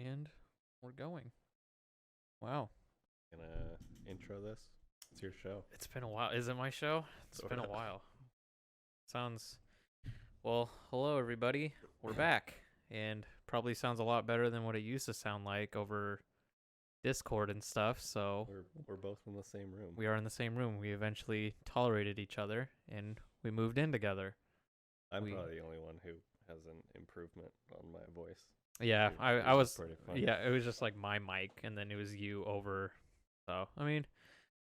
And we're going. Wow. Gonna intro this? It's your show. It's been a while. Is it my show? It's been a while. Sounds... Well, hello, everybody. We're back. And probably sounds a lot better than what it used to sound like over Discord and stuff, so... We're both in the same room. We are in the same room. We eventually tolerated each other, and we moved in together. I'm probably the only one who has an improvement on my voice. Yeah, I was... Pretty funny. Yeah, it was just like my mic, and then it was you over... So, I mean...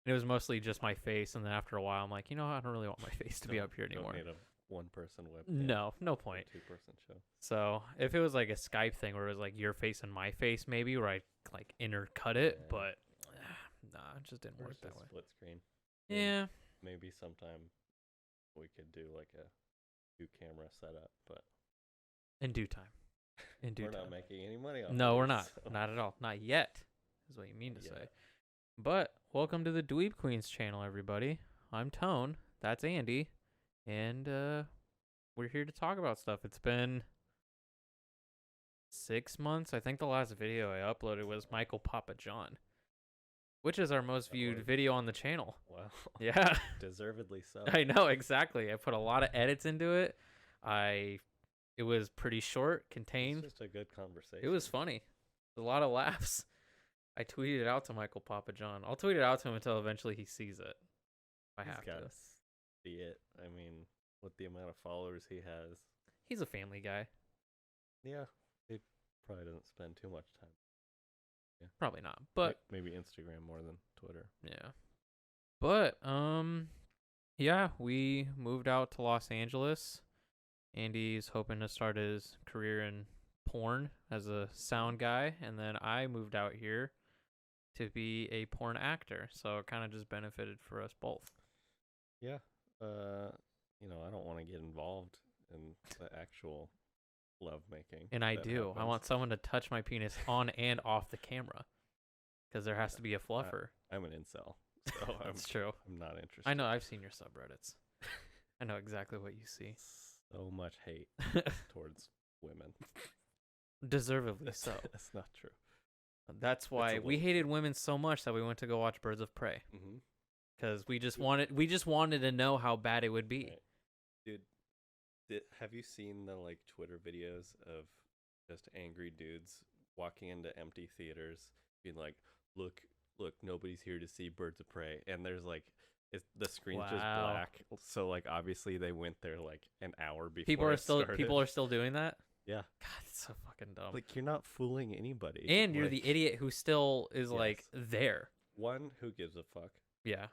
It was mostly just my face, and then after a while, I'm like, you know, I don't really want my face to be up here anymore. Don't need a one-person webcam. No point. Two-person show. So if it was like a Skype thing where it was like your face and my face, maybe where I like intercut it, but nah, it just didn't work that way. Split screen. Yeah. Maybe sometime we could do like a two-camera setup, but in due time. We're not making any money off. No, of we're this, not. So. Not at all. Not yet. Is what you mean to say. But welcome to the Dweeb Queens channel, everybody. I'm Tone. That's Andy. And we're here to talk about stuff. It's been 6 months. I think the last video I uploaded was Michael Papa John, which is our most viewed video on the channel. Wow. Yeah. Deservedly so. I know, exactly. I put a lot of edits into it. It was pretty short, contained. It's just a good conversation. It was funny. A lot of laughs. I tweeted it out to Michael Papa John. I'll tweet it out to him until eventually he sees it. I have to. See it. I mean, with the amount of followers he has. He's a family guy. Yeah. He probably doesn't spend too much time. Yeah. Probably not. But maybe Instagram more than Twitter. Yeah. But yeah, we moved out to Los Angeles. Andy's hoping to start his career in porn as a sound guy, and then I moved out here to be a porn actor, so it kind of just benefited for us both. Yeah. I don't want to get involved in the actual love making. And I do. Happens. I want someone to touch my penis on and off the camera, because there has to be a fluffer. I'm an incel, so That's true. I'm not interested. I know. I've seen your subreddits. I know exactly what you see. So much hate towards women. Deservedly so. That's not true. That's why we hated women so much that we went to go watch Birds of Prey. Because we just wanted to know how bad it would be. Right. Dude, have you seen the like Twitter videos of just angry dudes walking into empty theaters, being like, "Look, nobody's here to see Birds of Prey," and there's like, the screen's just black. So like, obviously they went there like an hour before. People are still doing that. Yeah. God, it's so fucking dumb. Like, you're not fooling anybody. And you're the idiot who still is like there. One, who gives a fuck? Yeah.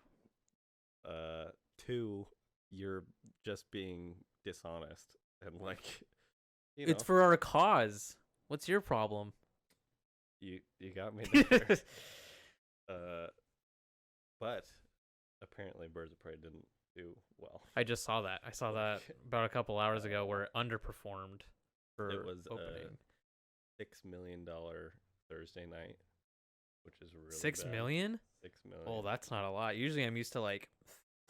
Two, you're just being dishonest and like, It's for our cause. What's your problem? You got me there. But apparently Birds of Prey didn't do well. I just saw that. I saw that about a couple hours ago where it underperformed for opening. $6 million Thursday night, which is really $6 bad. million? $6 million. Oh, that's not a lot. Usually I'm used to like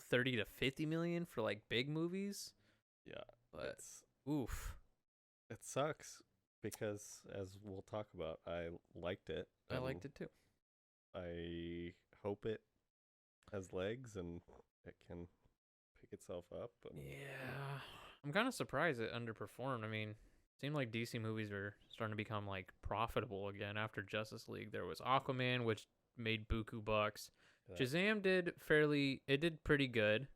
30 to 50 million for like big movies. Yeah. But oof. It sucks because, as we'll talk about, I liked it. I liked it too. I hope it has legs and it can pick itself up. Yeah. I'm kind of surprised it underperformed. I mean, it seemed like DC movies were starting to become like profitable again after Justice League. There was Aquaman, which made buku bucks. Yeah. Shazam did pretty good.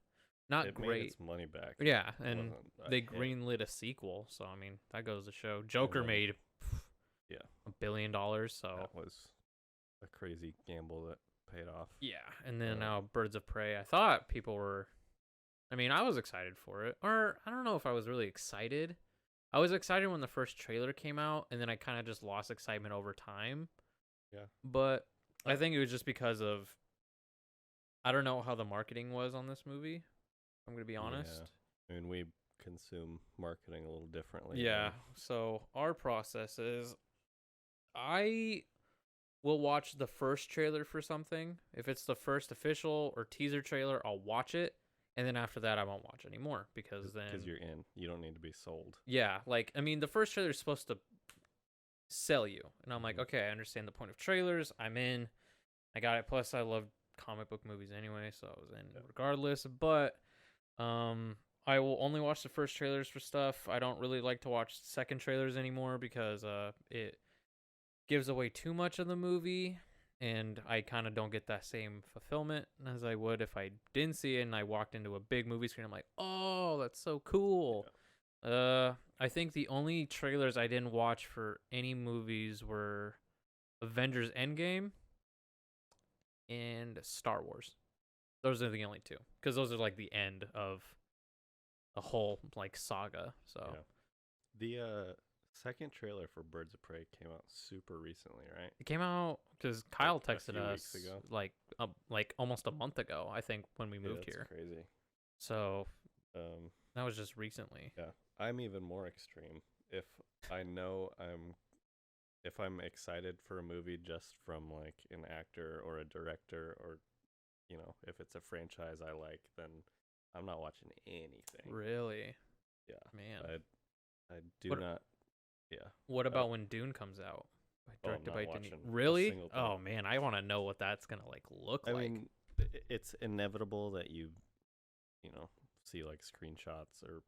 Not great. Made its money back. Yeah, and they greenlit a sequel, so I mean that goes to show. Joker made $1 billion, so that was a crazy gamble that paid off. Yeah, and then now Birds of Prey. I thought people were. I mean, I was excited for it, or I don't know if I was really excited. I was excited when the first trailer came out, and then I kind of just lost excitement over time. Yeah, but I think it was just because of. I don't know how the marketing was on this movie. I'm going to be honest. Yeah. I mean, we consume marketing a little differently. Yeah. So our process is I will watch the first trailer for something. If it's the first official or teaser trailer, I'll watch it. And then after that, I won't watch anymore because you're in. You don't need to be sold. Yeah. Like, I mean, the first trailer is supposed to sell you. And I'm like, Mhm. okay, I understand the point of trailers. I'm in. I got it. Plus, I love comic book movies anyway, so I was in Yeah. regardless. But I will only watch the first trailers for stuff. I don't really like to watch second trailers anymore because it gives away too much of the movie, and I kind of don't get that same fulfillment as I would if I didn't see it and I walked into a big movie screen. I'm like, oh, that's so cool. I think the only trailers I didn't watch for any movies were Avengers Endgame and Star Wars. Those are the only two, because those are like the end of a whole like saga. So Yeah. The second trailer for Birds of Prey came out super recently, right? it came out because Kyle A texted few weeks us ago. like almost a month ago, I think, when we Yeah, moved that's here. crazy. So Um, that was just recently. yeah, I'm even more extreme. If I know if I'm excited for a movie just from like an actor or a director, or if it's a franchise I like, then I'm not watching anything. Really, Yeah, man. I do What not. Yeah. What Oh, about when Dune comes out? oh, I'm Directed by not Denis. watching a Really? single thing. Oh man, I want to know what that's gonna like look I like. mean, it's inevitable that see like screenshots or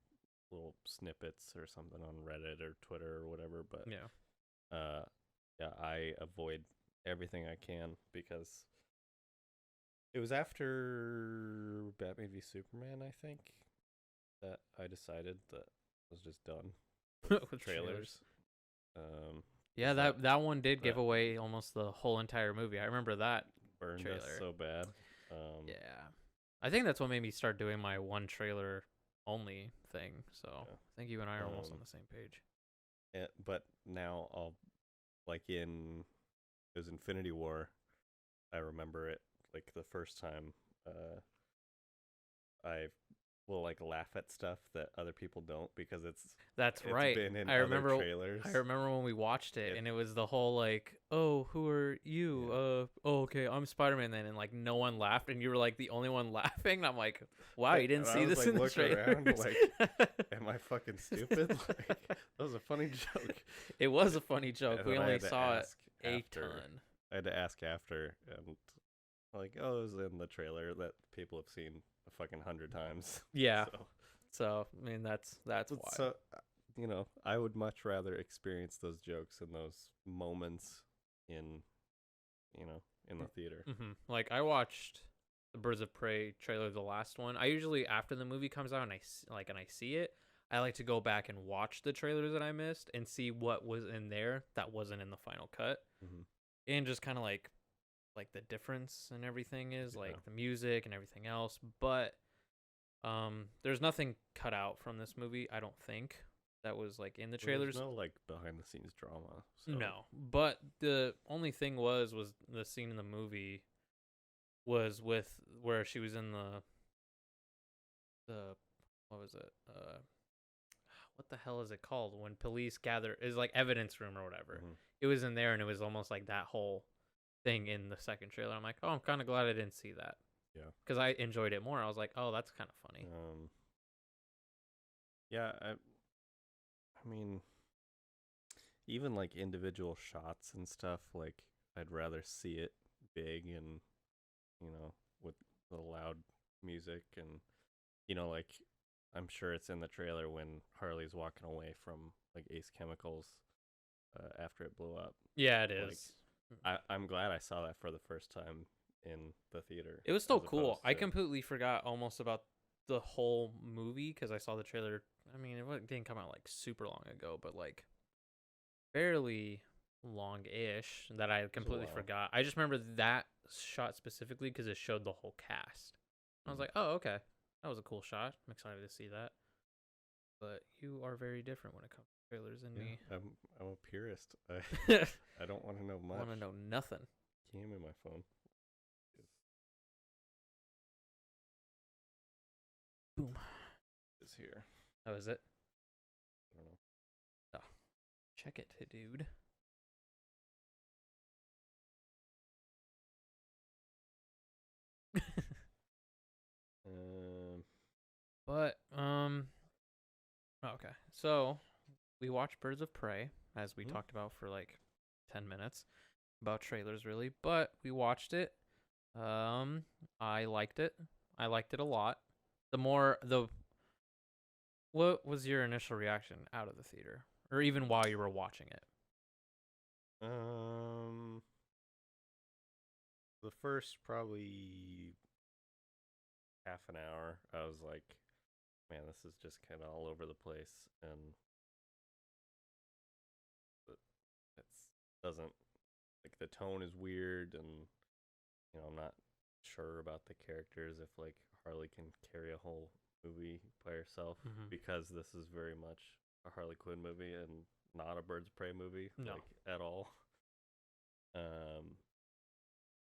little snippets or something on Reddit or Twitter or whatever, but Yeah. uh yeah, I avoid everything I can because it was after Batman v Superman, I think, that I decided that I was just done with With trailers. Um Yeah, 'cause that one did give that away almost the whole entire movie. I remember that burned us trailer. so bad. Um Yeah. I think that's what made me start doing my one trailer only thing. So yeah. I think you and I are almost on Um the same page. but now I'll like in it was Infinity War. I remember it like the first time I will like laugh at stuff that other people don't because That's it's right. been in I other remember trailers. I remember when we watched it It and it was the whole like, "Oh, who are you? yeah. Oh, okay, I'm Spider-Man then." And like no one laughed and you were like the only one laughing. And I'm like, "Wow, you didn't And I see was this like in the looking around trailers." like, am I fucking stupid? Like that was a funny joke. It was a funny joke. And We then I only had to saw it ask a after. ton. I had to ask after, and like, oh, it was in the trailer that people have seen a fucking 100 times. Yeah. So, So, I mean, that's why. so I would much rather experience those jokes and those moments in in the theater. Like I watched the Birds of Prey trailer, the last one. I usually after the movie comes out and I see it, I like to go back and watch the trailers that I missed and see what was in there that wasn't in the final cut, Mm-hmm. and just kind of like the difference and everything is Yeah. like the music and everything else. But there's nothing cut out from this movie, I don't think, that was like in the Well, there's trailers. no like behind the scenes drama. So. No, but the only thing was the scene in the movie was with where she was in the what was it? What the hell is it called when police gather is like evidence room or whatever. Mm-hmm. It was in there and it was almost like that whole thing in the second trailer. I'm like, oh, I'm kind of glad I didn't see that. Yeah. Because I enjoyed it more. I was like, oh, that's kind of funny. Yeah. I mean, even like individual shots and stuff, like I'd rather see it big and with the loud music and like I'm sure it's in the trailer when Harley's walking away from like Ace Chemicals after it blew up. Yeah, it Like is. I'm glad I saw that for the first time in the theater. It was so as cool. opposed I to- completely forgot almost about the whole movie because I saw the trailer. I mean, didn't come out like super long ago, but like fairly long-ish that I completely while. forgot. I just remember that shot specifically because it showed the whole cast. I was like, oh, okay, that was a cool shot. I'm excited to see that. But you are very different when it comes to trailers than me. I'm a purist. I don't want to know much. I want to know nothing. Came in my phone. Boom. Is here. That was it. I don't know. Oh, check it, dude. Um. But okay, so we watched Birds of Prey, as we Mhm. talked about for like 10 minutes about trailers, really. But we watched it. Um, I liked it. I liked it a lot. What was your initial reaction out of the theater, or even while you were watching it? Um, the first probably half an hour, I was like, man, this is just kind of all over the place, and it's doesn't like the tone is weird, and I'm not sure about the characters if like Harley can carry a whole movie by herself Mm-hmm. because this is very much a Harley Quinn movie and not a Birds of Prey movie No. like at all. Um,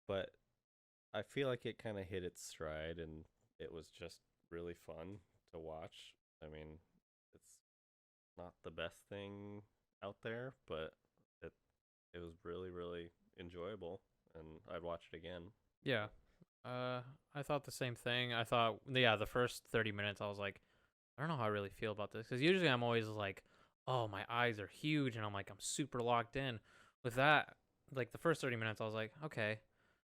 but I feel like it kind of hit its stride and it was just really fun to watch. I mean, it's not the best thing out there, but it it was really enjoyable and I'd watch it again. Yeah. I thought the same thing. I thought, yeah, the first 30 minutes, I was like, I don't know how I really feel about this. Because usually I'm always like, oh, my eyes are huge. And I'm like, I'm super locked in. With that, like the first 30 minutes, I was like, okay,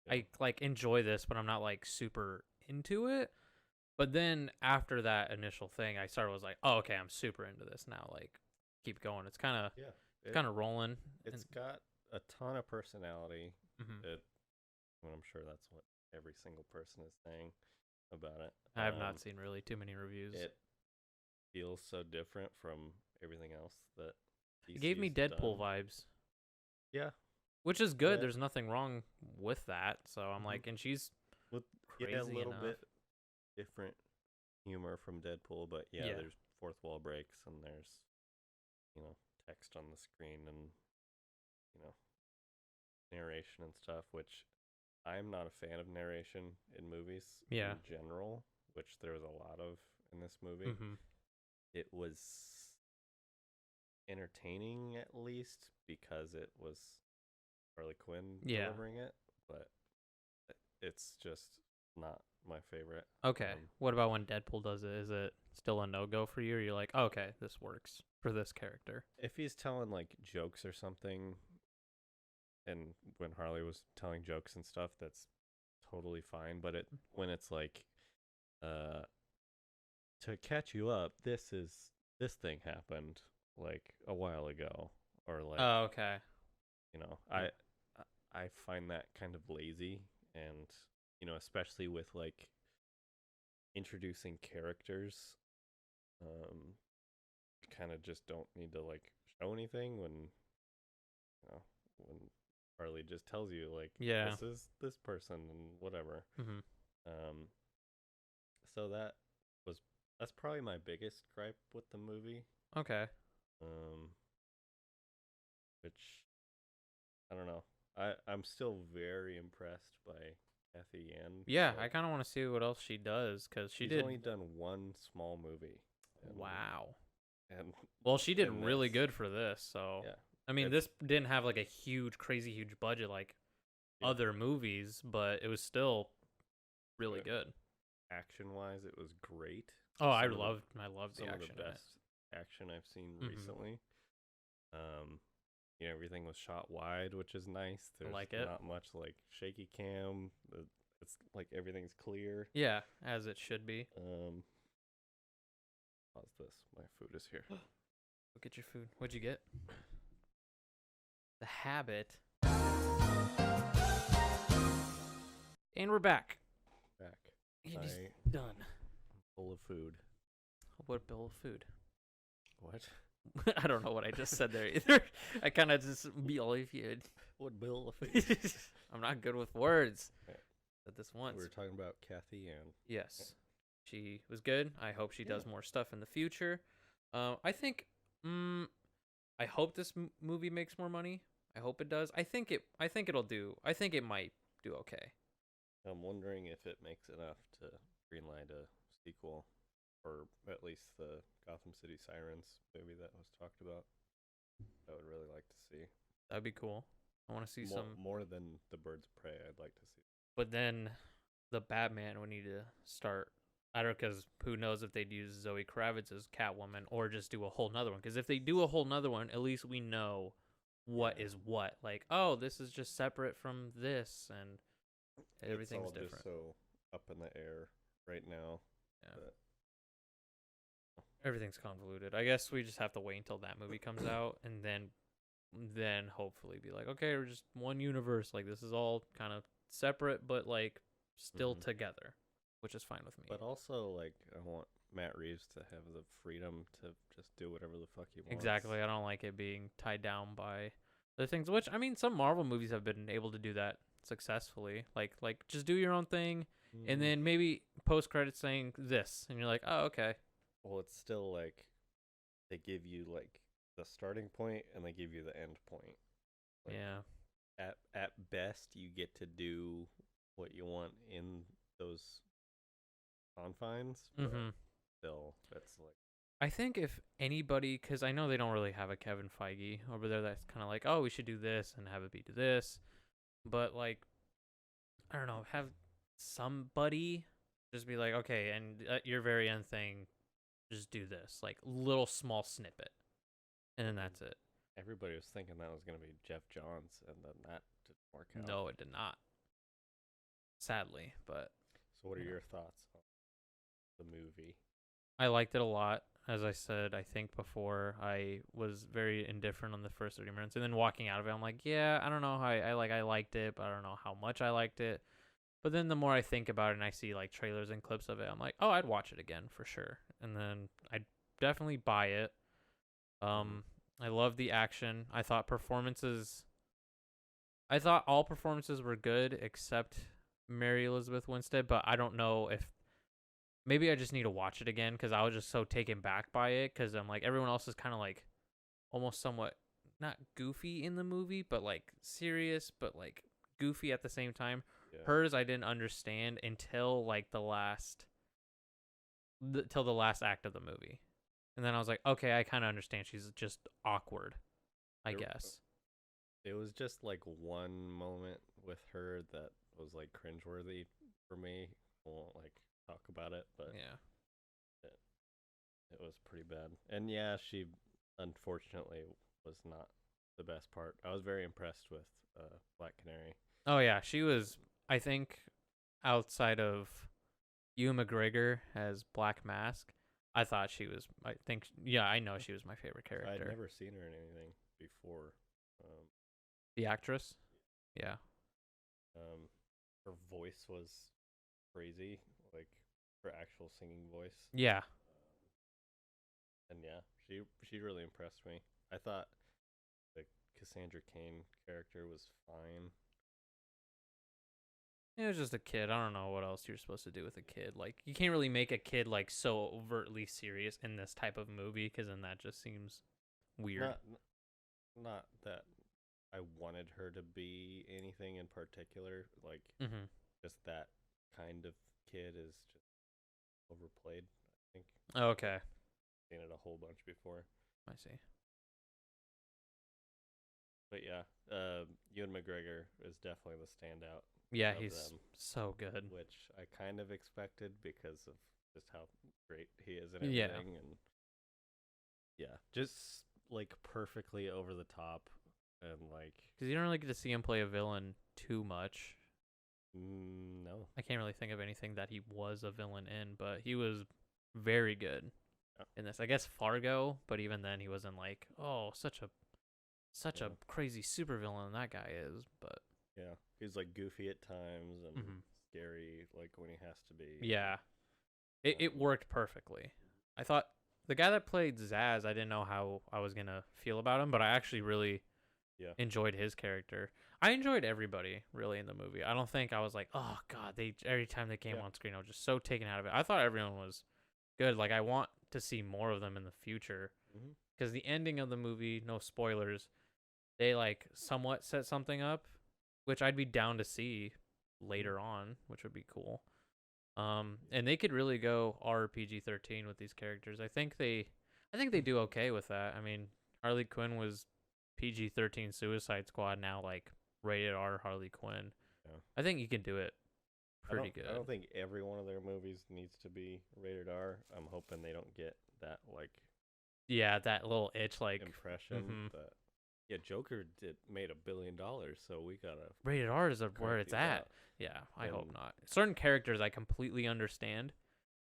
Yeah. I like enjoy this, but I'm not like super into it. But then after that initial thing, I started was like, oh, okay, I'm super into this now. Like, keep going. It's kind of Yeah. it's kind of rolling. It's got a ton of personality. Mm-hmm. Well, I'm sure that's what every single person is saying about it. I have not seen really too many reviews. It feels so different from everything else that It gave me DC's Deadpool done. vibes, Yeah, which is good. yeah. There's nothing wrong with that. So I'm Mhm. like, and she's With crazy a little enough. bit different humor from Deadpool, but yeah, Yeah. there's fourth wall breaks and there's text on the screen and you know narration and stuff, which I'm not a fan of narration in movies Yeah. in general, which there's a lot of in this movie. Mm-hmm. It was entertaining at least because it was Harley Quinn delivering it, but it's just not my favorite. Okay. What about when Deadpool does it? Is it still a no go for you? Or you're like, oh, okay, this works for this character. If he's telling like jokes or something, and when Harley was telling jokes and stuff, that's totally fine. But when it's like, to catch you up, this thing happened like a while ago, or like, Oh, okay. I find that kind of lazy, and especially with like introducing characters, kind of just don't need to like show anything when Harley just tells you like, Yeah. this is this person and whatever. Mm-hmm. Um, so that's probably my biggest gripe with the movie. Okay. Um, which I don't know. I'm still very impressed by Kathy Yan. Yeah, I kind of want to see what else she does because she's only done one small movie. Wow. And well, she did really good for this. So yeah, I mean, this didn't have like a crazy huge budget like other movies, but it was still really good. Action wise, it was great. Oh, I loved the some action. Of the best action I've seen recently. Everything was shot wide, which is nice. There's not much like shaky cam. It's like everything's clear. Yeah, as it should be. Pause this. My food is here. Go get your food. What'd you get? The Habit. And we're back. Andy's done. Full of food. What bill of food? What? I don't know what I just said there either. I kind of just bill of food. What bill of food? I'm not good with words. Said this once. We were talking about Kathy Yan. Yes. She was good. I hope she does more stuff in the future. I think I hope this movie makes more money. I hope it does. I think it'll do. I think it might do okay. I'm wondering if it makes enough to greenlight a sequel, or at least the Gotham City Sirens movie that was talked about. I would really like to see. That'd be cool. I want to see more than the Birds of Prey. I'd like to see. But then the Batman would need to start I don't, because who knows if they'd use Zoe Kravitz as Catwoman or just do a whole nother one. Because if they do a whole nother one, at least we know what is what. Like, oh, this is just separate from this, and everything's it's all different. just so up in the air right now. Yeah. But Everything's convoluted. I guess we just have to wait until that movie comes out, and then hopefully be like, okay, we're just one universe. Like, this is all kind of separate, but like still together, which is fine with me. But also, like, I want Matt Reeves to have the freedom to just do whatever the fuck he wants. Exactly. I don't like it being tied down by the things, which, I mean, some Marvel movies have been able to do that successfully. Like just do your own thing, and then maybe post credits saying this, and you're like, oh, okay. Well, it's still like they give you like the starting point and they give you the end point. Like, yeah. At best, you get to do what you want in those confines, but still, it's like. I think if anybody, because I know they don't really have a Kevin Feige over there that's kind of like, oh, we should do this and have it be to this. But, like, I don't know, have somebody just be like, okay, and at your very end thing, just do this. Like, little small snippet. And then that's it. Everybody was thinking that was going to be Jeff Johns, and then that didn't work out. No, it did not. Sadly, but. So what are your thoughts on the movie? I liked it a lot. As I said, I think before, I was very indifferent on the first 30 minutes. And then walking out of it, I'm like, yeah, I don't know how I liked it, but I don't know how much I liked it. But then the more I think about it and I see like trailers and clips of it, I'm like, oh, I'd watch it again for sure. And then I'd definitely buy it. I love the action. I thought all performances were good except Mary Elizabeth Winstead, but I don't know if maybe I just need to watch it again because I was just so taken back by it because I'm like, everyone else is kind of like almost somewhat not goofy in the movie, but like serious, but like goofy at the same time. Yeah. Hers I didn't understand until like the last act of the movie. And then I was like, okay, I kind of understand. She's just awkward, I guess. It was just like one moment with her that was like cringeworthy for me. I won't like talk about it, but yeah, it was pretty bad. And yeah, she unfortunately was not the best part. I was very impressed with Black Canary. Oh yeah, she was. I think outside of Ewan McGregor as Black Mask, I thought she was. I know she was my favorite character. I'd never seen her in anything before. The actress, yeah. Her voice was crazy, like her actual singing voice. Yeah. And yeah, she really impressed me. I thought the Cassandra Cain character was fine. It was just a kid. I don't know what else you're supposed to do with a kid. Like, you can't really make a kid like so overtly serious in this type of movie because then that just seems weird. Not that I wanted her to be anything in particular. Like, just that kind of kid is just overplayed, I think. Oh, okay. Seen it a whole bunch before. I see. But yeah, Ewan McGregor is definitely the standout. Yeah, he's so good. Which I kind of expected because of just how great he is and everything. Yeah. And yeah, just like perfectly over the top. And like, because you don't really get to see him play a villain too much. No, I can't really think of anything that he was a villain in, but he was very good in this. I guess Fargo, but even then he wasn't like, oh, such a crazy supervillain that guy is. But yeah, he's like goofy at times and scary, like when he has to be. Yeah, it worked perfectly. I thought the guy that played Zaz, I didn't know how I was gonna feel about him, but I actually really enjoyed his character. I enjoyed everybody really in the movie. I don't think I was like, oh god, every time they came on screen, I was just so taken out of it. I thought everyone was good. Like, I want to see more of them in the future because the ending of the movie, no spoilers, they like somewhat set something up, which I'd be down to see later on, which would be cool. And they could really go RPG-13 with these characters. I think they do okay with that. I mean, Harley Quinn was PG-13 Suicide Squad, now like rated R Harley Quinn. Yeah. I think you can do it pretty good. I don't think every one of their movies needs to be rated R. I'm hoping they don't get that like Yeah, that little itch, like impression. But yeah, Joker made $1 billion, so we gotta rated R is where crank it's these at. out. Yeah, I hope And not. Certain characters I completely understand.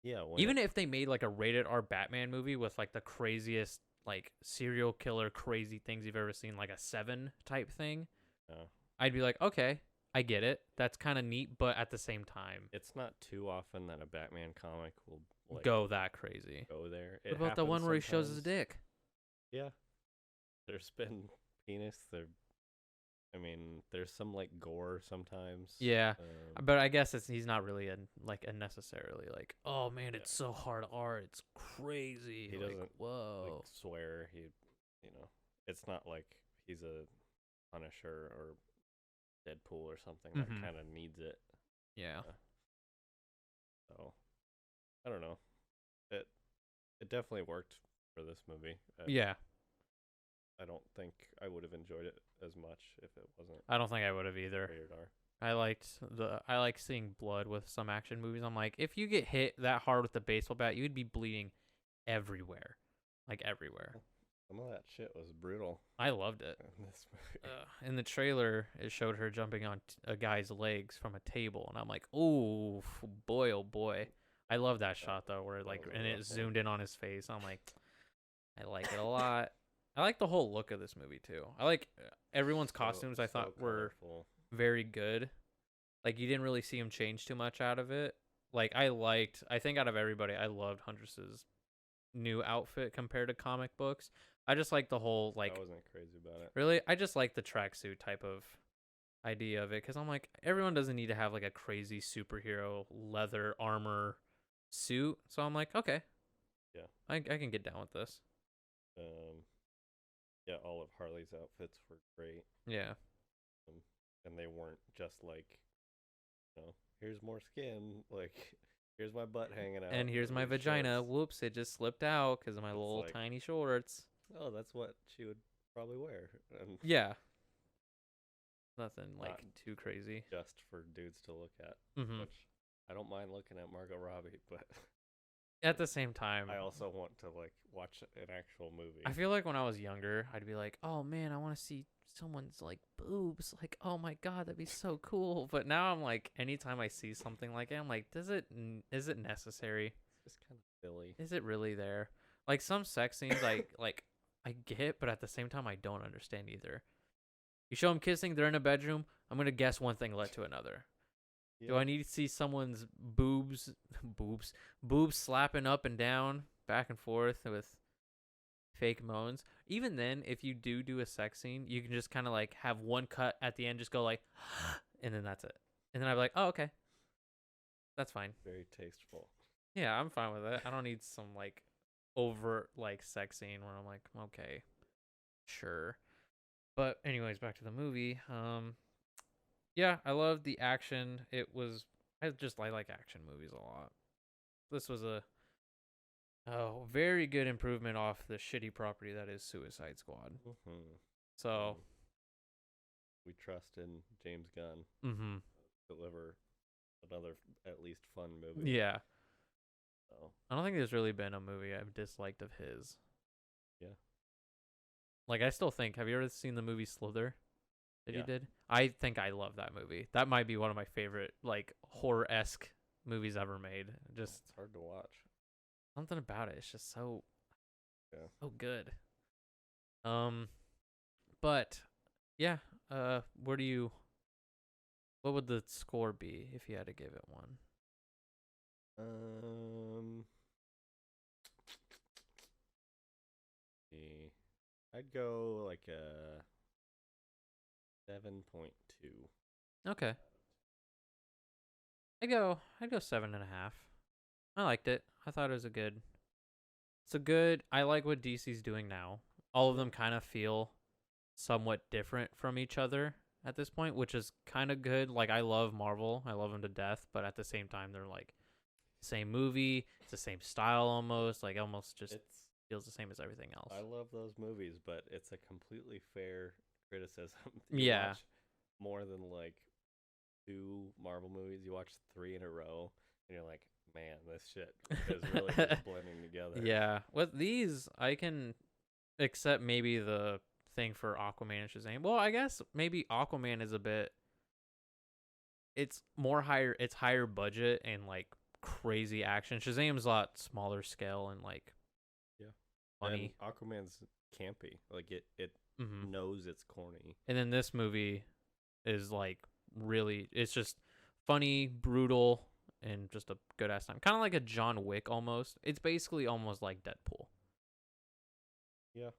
yeah, when Even if they made like a rated R Batman movie with like the craziest like serial killer crazy things you've ever seen, like a Seven type thing, I'd be like, okay, I get it. That's kind of neat, but at the same time, it's not too often that a Batman comic will like go that crazy. go there. What It about the happens one where he shows his sometimes. dick? Yeah, there's been penis. I mean, there's some like gore sometimes. Yeah, but I guess he's not really a necessarily like, oh man, Yeah. it's so hard R, it's crazy. He like, doesn't whoa. like swear. It's not like he's a Punisher or Deadpool or something that Mhm. kind of needs it. Yeah. So I don't know. It it definitely worked for this movie. Yeah. I don't think I would have enjoyed it as much if it wasn't I don't think I would have either. rated R. I like seeing blood with some action movies. I'm like, if you get hit that hard with a baseball bat, you'd be bleeding everywhere. Like everywhere. Some of that shit was brutal I loved it. in this movie. In the trailer, it showed her jumping on a guy's legs from a table, and I'm like, oh boy, oh boy. I love that shot though, where That like, was a and it rough zoomed in on his face. I'm like, I like it a lot. I like the whole look of this movie too. I like everyone's costumes. I thought were colorful. very good. Like you didn't really see him change too much out of it. Like I think out of everybody, I loved Huntress's new outfit compared to comic books. I just like the whole like I wasn't crazy about it. really. I just like the tracksuit type of idea of it because I'm like everyone doesn't need to have like a crazy superhero leather armor suit. So I'm like okay, Yeah. I can get down with this. Yeah, all of Harley's outfits were great. Yeah. And they weren't just like, here's more skin, like here's my butt hanging out, And here's my these vagina. shorts. Whoops, it just slipped out because of my It's little like- tiny shorts. Oh, that's what she would probably wear, and Yeah. Nothing like Not too crazy. just for dudes to look at. Mm-hmm. Which I don't mind looking at Margot Robbie, but At the same time, I also want to like watch an actual movie. I feel like when I was younger, I'd be like, "Oh man, I want to see someone's like boobs." Like, "Oh my god, that'd be so cool." But now I'm like, anytime I see something like it, I'm like, is it necessary? It's just kind of silly. Is it really there? Like some sex scenes, I get, but at the same time, I don't understand either. You show them kissing, they're in a bedroom. I'm gonna guess one thing led to another. Yeah. Do I need to see someone's boobs slapping up and down, back and forth with fake moans? Even then, if you do a sex scene, you can just kind of like have one cut at the end, just go like, and then that's it. And then I'm like, oh, okay. That's fine. Very tasteful. Yeah, I'm fine with it. I don't need some like overt like sex scene where I'm like, okay, sure. But anyways, back to the movie. Yeah, I love the action. I like action movies a lot. This was a very good improvement off the shitty property that is Suicide Squad. Mm-hmm. So, we trust in James Gunn to deliver another at least fun movie. yeah. So, I don't think there's really been a movie I've disliked of his. yeah. Like I still think, have you ever seen the movie Slither that he Yeah. did? I think I love that movie. That might be one of my favorite like horror-esque movies ever made. Just It's hard to watch. something about it. It's just so so good. But yeah, what would the score be if you had to give it one? I'd go like a 7.2. Okay. I'd go 7.5. I liked it. I thought it was I like what DC's doing now. All of them kind of feel somewhat different from each other at this point, which is kind of good. Like I love Marvel. I love them to death, but at the same time they're like same movie, it's the same style almost, like almost just feels the same as everything else. I love those movies, but it's a completely fair criticism. Yeah. Watch more than like 2 Marvel movies, you watch 3 in a row, and you're like, man, this shit is really just blending together. Yeah. With these, I can accept maybe the thing for Aquaman and Shazam. Well, I guess maybe Aquaman is a bit. It's more higher. It's higher budget and like crazy action. Shazam's a lot smaller scale and like Yeah. funny. And Aquaman's campy. Like it Mm-hmm. knows it's corny. And then this movie is like really. It's just funny, brutal, and just a good ass time. Kind of like a John Wick almost. It's basically almost like Deadpool. Yeah.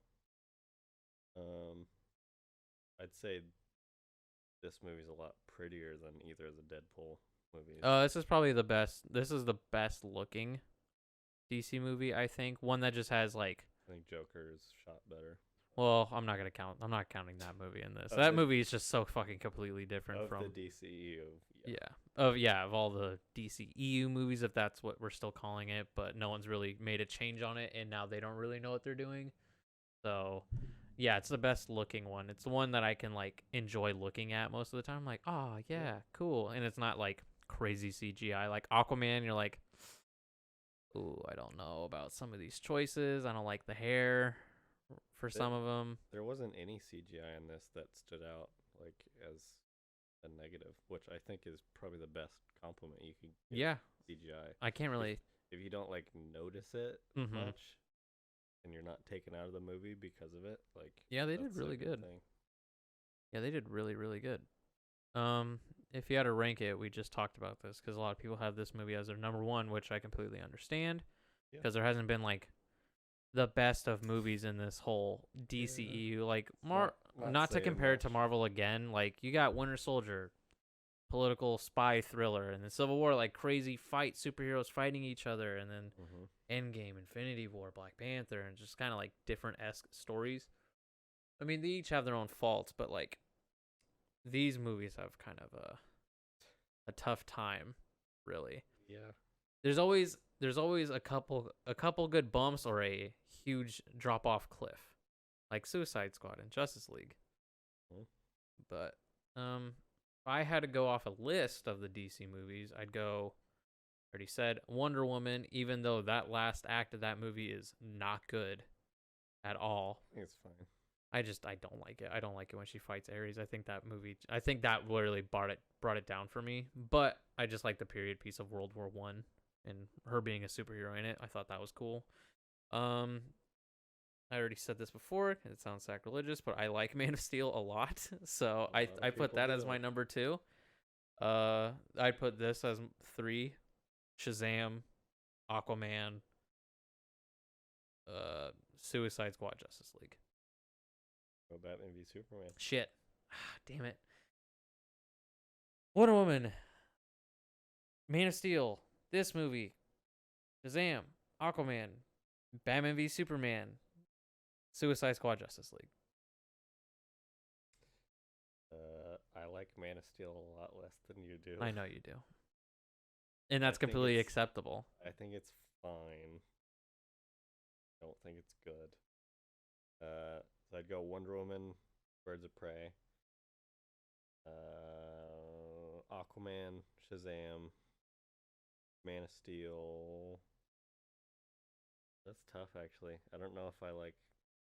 I'd say this movie's a lot prettier than either of the Deadpool movies. This is probably the best. This is the best looking DC movie, I think. One that just has like. I think Joker is shot better. Well, I'm not gonna count. I'm not counting that movie in this. Of That the- movie is just so fucking completely different Of from. the DCEU. Of all the DCEU movies, if that's what we're still calling it, but no one's really made a change on it, and now they don't really know what they're doing. So, yeah, it's the best looking one. It's the one that I can like enjoy looking at most of the time. I'm like, oh yeah, cool, and it's not like crazy CGI. Like Aquaman, you're like, ooh, I don't know about some of these choices. I don't like the hair for some of them. There wasn't any CGI in this that stood out like as a negative, which I think is probably the best compliment you could give Yeah, CGI. I can't really. If you don't like notice it Mhm. much, and you're not taken out of the movie because of it, like Yeah, they did that's a really good. thing. Yeah, they did really, really good. If you had to rank it, we just talked about this because a lot of people have this movie as their number one, which I completely understand Yeah. because there hasn't been like the best of movies in this whole DCEU. Like, not to saying compare it to much. Marvel again. Like, you got Winter Soldier, political spy thriller, and then Civil War, like crazy fight, superheroes fighting each other, and then Endgame, Infinity War, Black Panther, and just kind of like different esque stories. I mean, they each have their own faults, but like these movies have kind of a tough time, really. Yeah. There's always a couple good bumps or a huge drop off cliff, like Suicide Squad and Justice League. Hmm. But if I had to go off a list of the DC movies, I'd go. Already said Wonder Woman, even though that last act of that movie is not good at all. I think it's fine. I don't like it. I don't like it when she fights Ares. I think that literally brought it down for me. But I just like the period piece of World War One and her being a superhero in it. I thought that was cool. I already said this before. It sounds sacrilegious, but I like Man of Steel a lot. So I put that as my number 2. I'd put this as 3. Shazam, Aquaman, Suicide Squad, Justice League. Go Batman v Superman. Shit. Damn it. Wonder Woman, Man of Steel, this movie, Shazam, Aquaman, Batman v Superman, Suicide Squad, Justice League. I like Man of Steel a lot less than you do. I know you do. And that's completely acceptable. I think it's fine. I don't think it's good. So I'd go Wonder Woman, Birds of Prey, Aquaman, Shazam, Man of Steel. That's tough, actually. I don't know if I like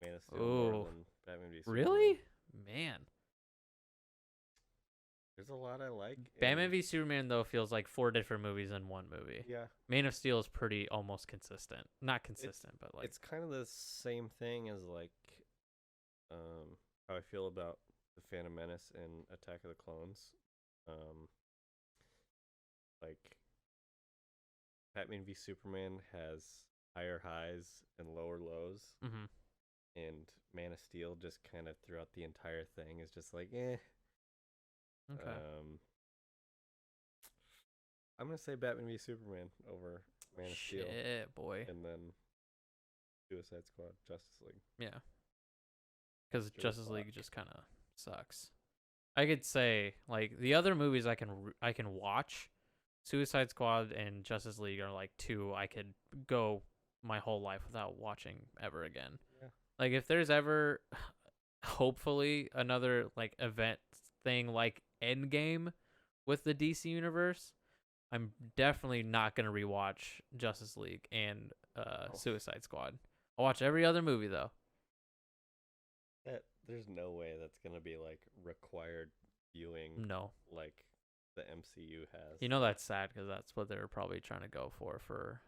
Man of Steel more than Batman v Superman. Really? Man. There's a lot I like. Batman v Superman, though, feels like 4 different movies in one movie. Yeah. Man of Steel is pretty almost consistent. Not consistent, but like... It's kind of the same thing as like how I feel about the Phantom Menace and Attack of the Clones. Like Batman v Superman has higher highs and lower lows, and Man of Steel just kind of throughout the entire thing is just like Okay. I'm gonna say Batman v Superman over Man of Steel. Shit, boy. And then Suicide Squad, Justice League. Yeah. Because Justice League just kind of sucks. I could say like the other movies I can watch, Suicide Squad and Justice League are like 2 I could go my whole life without watching ever again. Yeah. Like if there's ever, hopefully another like event thing like Endgame, with the DC universe, I'm definitely not gonna rewatch Justice League and Suicide Squad. I'll watch every other movie though. That there's no way that's gonna be like required viewing No, like the MCU has. you know that's sad because that's what they're probably trying to go for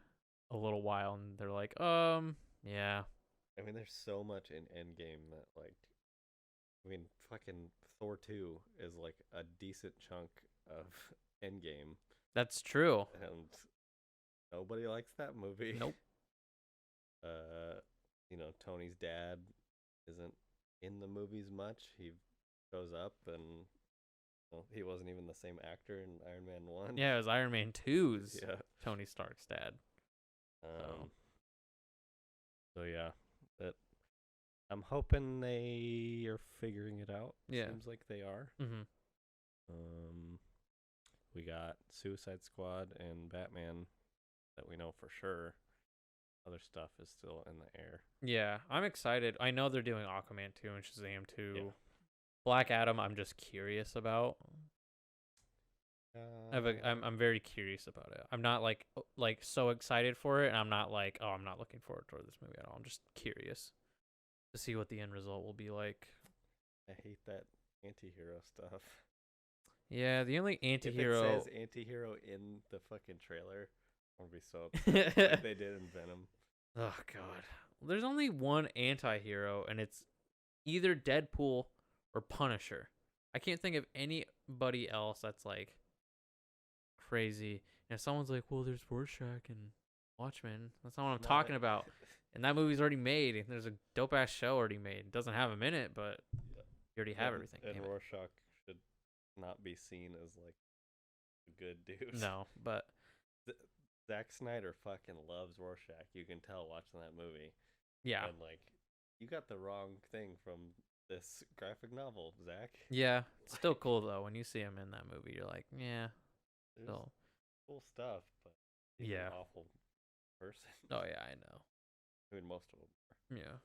a little while, and they're like, yeah, I mean, there's so much in Endgame that like, I mean, fucking Thor 2 is like a decent chunk of Endgame, that's true. and nobody likes that movie. Nope. You know, Tony's dad isn't in the movies much. He shows up, and well, he wasn't even the same actor in Iron Man 1. Yeah, it was Iron Man 2's Yeah. Tony Stark's dad. So yeah, but I'm hoping they are figuring it out. Yeah. Seems like they are. Mm-hmm. We got Suicide Squad and Batman that we know for sure. Other stuff is still in the air. Yeah, I'm excited. I know they're doing Aquaman 2 and Shazam 2. Yeah. Black Adam, I'm just curious about. I'm very curious about it. I'm not like so excited for it, and I'm not like, oh, I'm not looking forward toward this movie at all. I'm just curious to see what the end result will be like. I hate that anti-hero stuff. Yeah, the only anti-hero. If it says anti-hero in the fucking trailer, I'll be so upset. Like they did in Venom. Oh god, there's only one anti-hero, and it's either Deadpool or Punisher. I can't think of anybody else that's like crazy. And if someone's like, well, there's Rorschach and Watchmen, that's not what I'm talking about. And that movie's already made, and there's a dope ass show already made. It doesn't have him in it, but you already have everything. And Rorschach should not be seen as like a good dude. No, but Zack Snyder fucking loves Rorschach. You can tell watching that movie. yeah. And like, you got the wrong thing from this graphic novel, Zach. Yeah, it's still cool though. When you see him in that movie, you're like, yeah. There's Still. cool stuff, but he's Yeah. an awful person. Oh yeah, I know. I mean, most of them are. Yeah.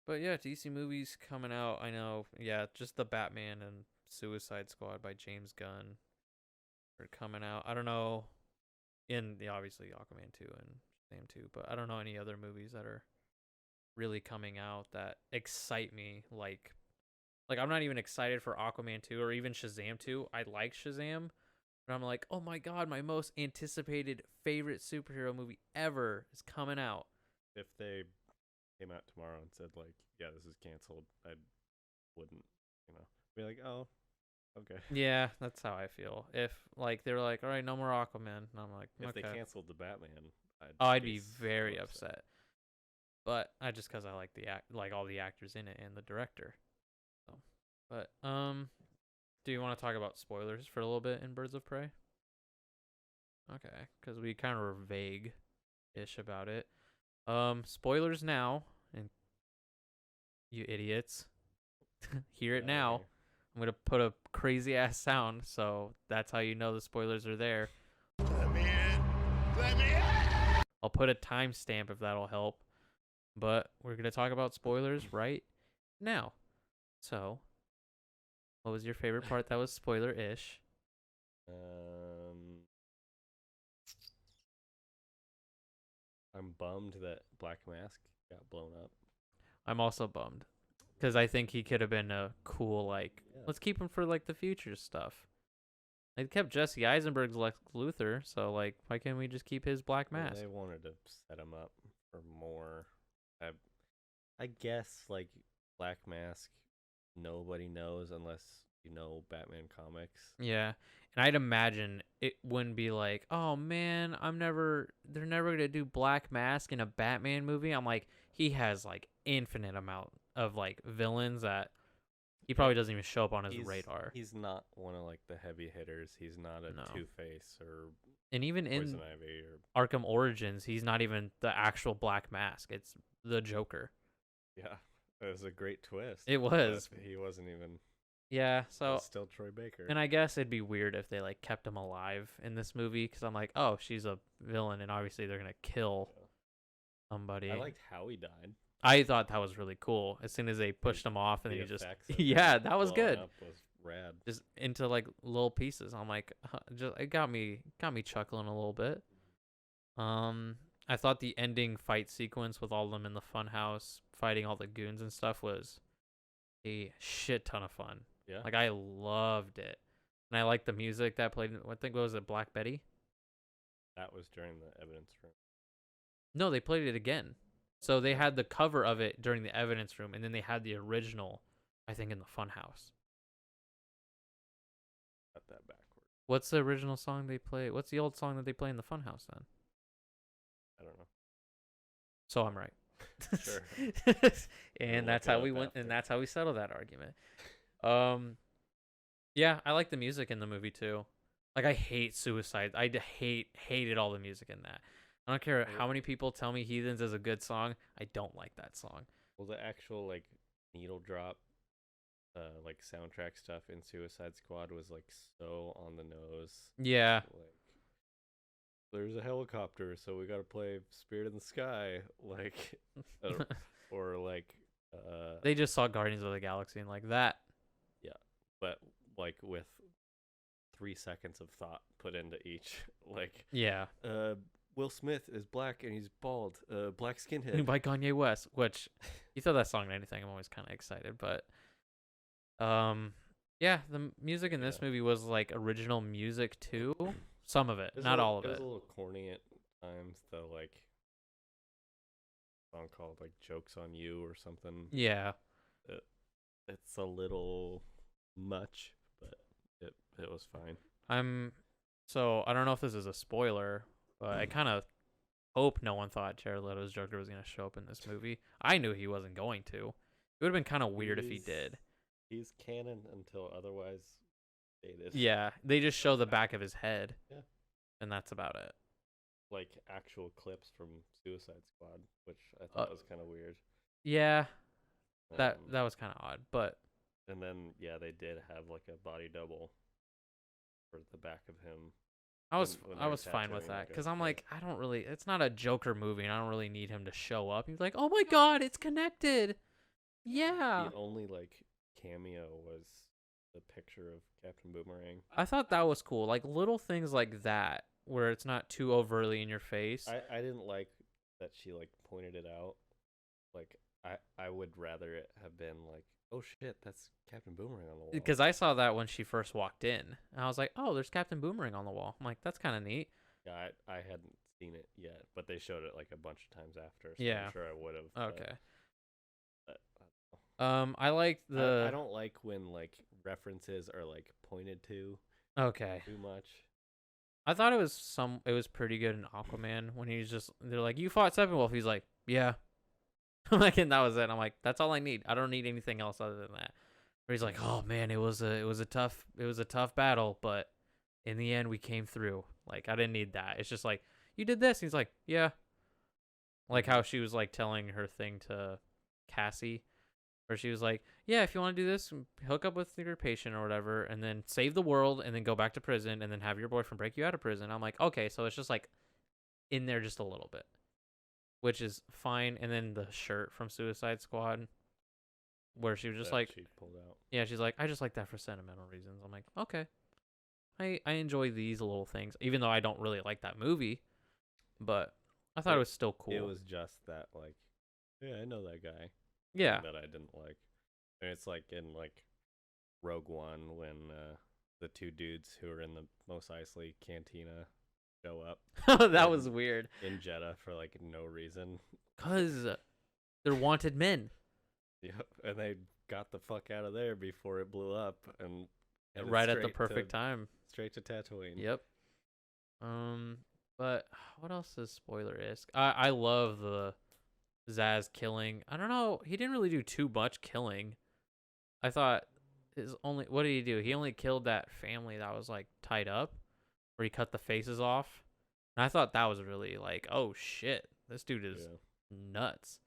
But yeah, DC movies coming out. I know. Yeah, just the Batman and Suicide Squad by James Gunn are coming out. I don't know. Obviously Aquaman 2 and Shazam 2, but I don't know any other movies that are really coming out that excite me. Like I'm not even excited for Aquaman 2 or even Shazam 2. I like Shazam, but I'm like, oh my god, my most anticipated favorite superhero movie ever is coming out. If they came out tomorrow and said like, yeah, this is canceled, I wouldn't, be like, oh, okay. Yeah, that's how I feel. If like they were like, all right, no more Aquaman, and I'm like, If okay. they canceled the Batman, I'd be very upset. But I just because I like like all the actors in it and the director. So, but do you want to talk about spoilers for a little bit in Birds of Prey? Okay, because we kind of were vague-ish about it. Spoilers now, and you idiots, hear it now. I'm gonna put a crazy ass sound, so that's how you know the spoilers are there. Let me in. Let me in. I'll put a timestamp if that'll help. But we're gonna talk about spoilers right now. So, what was your favorite part that was spoiler-ish? I'm bummed that Black Mask got blown up. I'm also bummed because I think he could have been a cool let's keep him for like the future stuff. They kept Jesse Eisenberg's Lex Luthor, so like why can't we just keep his Black Mask? Well, they wanted to set him up for more. I guess like Black Mask, nobody knows unless you know Batman comics. Yeah, and I'd imagine it wouldn't be like, oh man, they're never gonna do Black Mask in a Batman movie. I'm like, he has like infinite amount of like villains that he probably doesn't even show up on his radar. He's not one of like the heavy hitters. He's not a Two-Face or and even Poison in Ivy or Arkham Origins, he's not even the actual Black Mask. It's the Joker. Yeah, it was a great twist. It was. He wasn't even. Yeah, so still Troy Baker. And I guess it'd be weird if they like kept him alive in this movie because I'm like, oh, she's a villain, and obviously they're gonna kill somebody. I liked how he died. I thought that was really cool. As soon as they pushed him off, and then he just effects of yeah, him that was blowing good. up was rad. just into like little pieces. I'm like, just it got me chuckling a little bit. I thought the ending fight sequence with all of them in the funhouse fighting all the goons and stuff was a shit ton of fun. Yeah. Like I loved it, and I liked the music that played. I think what was it, Black Betty? That was during the evidence room. No, they played it again. So they had the cover of it during the evidence room, and then they had the original, I think, in the funhouse. Got that backwards. What's the original song they play? What's the old song that they play in the funhouse then? I don't know. So I'm right. Sure. And We'll that's look it how we up went, after. and that's how we settled that argument. Yeah, I like the music in the movie too. Like I hate Suicide. I hated all the music in that. I don't care how many people tell me Heathens is a good song. I don't like that song. Well, the actual like needle drop, like soundtrack stuff in Suicide Squad was like so on the nose. Yeah. Like, there's a helicopter, so we gotta play Spirit in the Sky, like, or like, They just saw Guardians of the Galaxy and like that. yeah, but like with 3 seconds of thought put into each, like, Yeah. Will Smith is black and he's bald, black skinhead. By Kanye West, which you throw that song in anything, I'm always kind of excited. But yeah, the music in this movie was like original music too. Some of it, not all of it. It was a little corny at times, though. Like, a song called like "Jokes on You" or something. Yeah. It's a little much, but it was fine. So I don't know if this is a spoiler, but I kind of hope no one thought Jared Leto's Joker was going to show up in this movie. I knew he wasn't going to. It would have been kind of weird if he did. He's canon until otherwise stated. Yeah, they just show the back of his head. Yeah. And that's about it. Like actual clips from Suicide Squad, which I thought was kind of weird. Yeah. That was kind of odd, but and then they did have like a body double for the back of him. I was when fine with that because I'm yeah. like, I don't really. It's not a Joker movie, and I don't really need him to show up. He's like, oh my god, it's connected. Yeah. The only like cameo was the picture of Captain Boomerang. I thought that was cool. Like little things like that, where it's not too overtly in your face. I didn't like that she like pointed it out. Like I would rather it have been like, oh shit, that's Captain Boomerang on the wall. Because I saw that when she first walked in, and I was like, oh, there's Captain Boomerang on the wall. I'm like, that's kind of neat. Yeah, I hadn't seen it yet, but they showed it like a bunch of times after. So Yeah. I'm sure I would have. Okay. But I like the. I don't like when like references are like pointed to. Okay. Too much. I thought it was pretty good in Aquaman when they're like, you fought Steppenwolf. He's like, yeah. Like, and that was it. I'm like, that's all I need. I don't need anything else other than that. Where he's like, oh man, it was a tough battle, but in the end we came through. Like, I didn't need that. It's just like, you did this. And he's like, yeah. Like how she was like telling her thing to Cassie, where she was like, yeah, if you want to do this, hook up with your patient or whatever, and then save the world, and then go back to prison, and then have your boyfriend break you out of prison. I'm like, okay, so it's just like in there just a little bit, which is fine. And then the shirt from Suicide Squad, where she was just like, she pulled out. yeah, she's like, I just like that for sentimental reasons. I'm like, okay, I enjoy these little things, even though I don't really like that movie, but I thought it was still cool. It was just that like, yeah, I know that guy. Yeah. That I didn't like. And it's like in like Rogue One when the two dudes who are in the Mos Eisley cantina show up. That was weird. In Jeddah for like no reason. Cause they're wanted men. Yep. And they got the fuck out of there before it blew up and headed Right at the straight perfect to, time. Straight to Tatooine. Yep. But what else is spoiler-esque? I love the Zaz killing. I don't know. He didn't really do too much killing. I thought what did he do? He only killed that family that was like tied up, where he cut the faces off. And I thought that was really like, oh shit, this dude is nuts.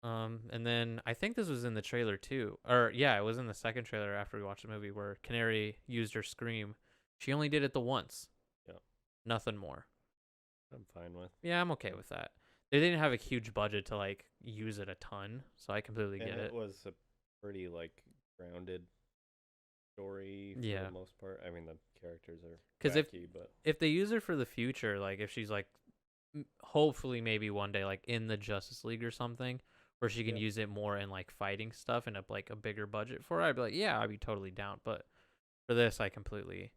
And then I think this was in the trailer too. Or yeah, it was in the second trailer after we watched the movie where Canary used her scream. She only did it the once. Yeah. Nothing more. I'm fine with. Yeah, I'm okay with that. They didn't have a huge budget to like use it a ton, so I completely get it. It was a pretty like grounded story for Yeah. the most part. I mean, the characters are 'Cause wacky, but if they use her for the future, like if she's like, hopefully maybe one day like in the Justice League or something, where she can Yeah. use it more in like fighting stuff and like a bigger budget for it, I'd be like, yeah, I'd be totally down. But for this, I completely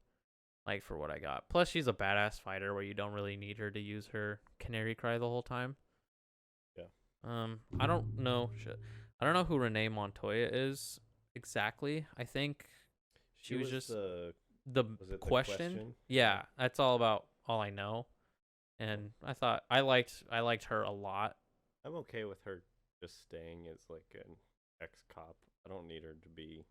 like for what I got. Plus, she's a badass fighter where you don't really need her to use her canary cry the whole time. Yeah. I don't know. Shit. I don't know who Renee Montoya is exactly. I think she was just the the was it the question. Yeah, that's all I know. And I thought I liked her a lot. I'm okay with her just staying as like an ex-cop. I don't need her to be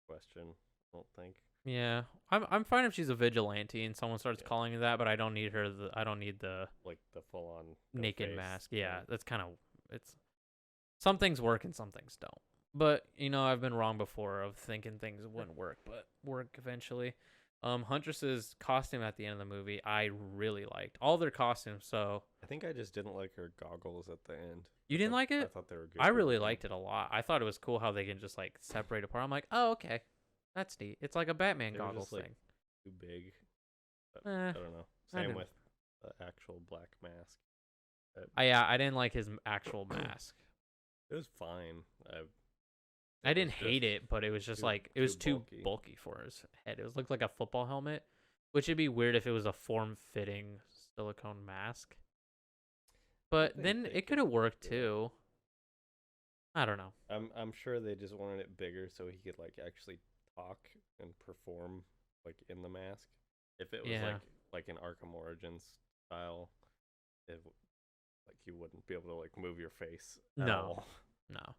question. I don't think. Yeah, I'm fine if she's a vigilante and someone starts Yeah. calling me that, but I don't need her. I don't need the Like the full-on naked mask. Yeah, that's kind of it's. Some things work and some things don't. But I've been wrong before of thinking things wouldn't work, but work eventually. Huntress's costume at the end of the movie, I really liked all their costumes. So I think I just didn't like her goggles at the end. you didn't like I it? thought they were good. I really liked it a lot. I thought it was cool how they can just like separate apart. I'm like, oh okay, that's neat. It's like a Batman They were goggles just, like, thing. Too big. But Eh, I don't know. I Same didn't- with the actual black mask. I didn't like his actual mask. It was fine. I didn't hate it, but it was just like it was too bulky. bulky for his head. It was looked like a football helmet, which would be weird if it was a form-fitting silicone mask. But think then they it could have could- worked yeah. too. I don't know. I'm sure they just wanted it bigger so he could like actually talk and perform like in the mask. If it was Yeah. like an Arkham Origins style, like you wouldn't be able to like move your face at No. all. No.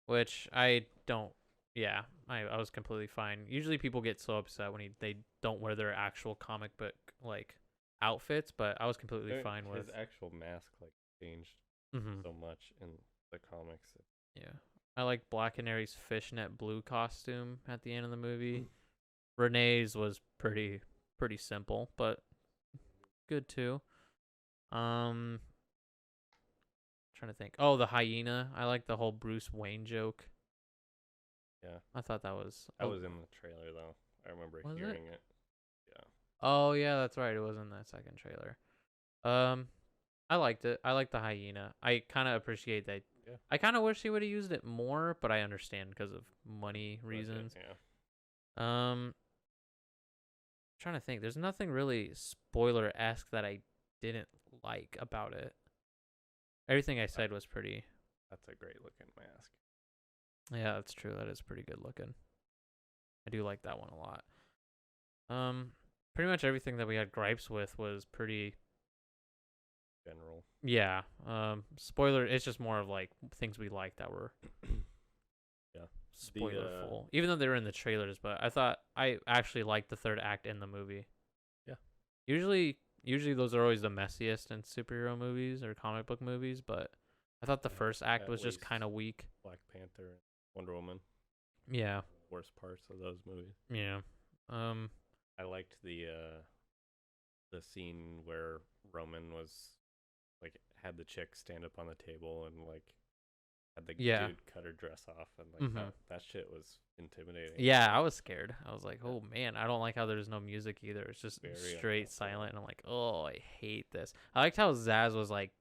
Which I don't. Yeah, I was completely fine. Usually people get so upset when they don't wear their actual comic book like outfits, but I was completely fine with. His actual mask like changed Mhm. so much in the comics. Yeah. I like Black Canary's fishnet blue costume at the end of the movie. Renee's was pretty simple, but good too. Trying to think. Oh, the hyena. I like the whole Bruce Wayne joke. Yeah. I thought that was That was in the trailer though. I remember Was it? hearing it. Yeah. Oh yeah, that's right. It was in that second trailer. I liked it. I like the hyena. I kind of appreciate that. Yeah. I kind of wish he would have used it more, but I understand because of money reasons. Yeah. Trying to think. There's nothing really spoiler-esque that I didn't like about it. Everything I said was pretty. That's a great looking mask. Yeah, that's true. That is pretty good looking. I do like that one a lot. Pretty much everything that we had gripes with was pretty. General. Yeah. Spoiler. It's just more of like things we liked that were. Yeah. Spoilerful, even though they were in the trailers. But I thought I actually liked the third act in the movie. Yeah. Usually those are always the messiest in superhero movies or comic book movies. But I thought the Yeah, first act at was just least. kind of weak. Black Panther and Wonder Woman. Yeah. Worst parts of those movies. Yeah. I liked the scene where Roman was like had the chick stand up on the table and like had the Yeah. dude cut her dress off and like Mhm. that shit was intimidating. Yeah, I was scared. I was like, oh man, I don't like how there's no music either. It's just Very straight uncomfortable. silent. And I'm like, oh, I hate this. I liked how Zaz was like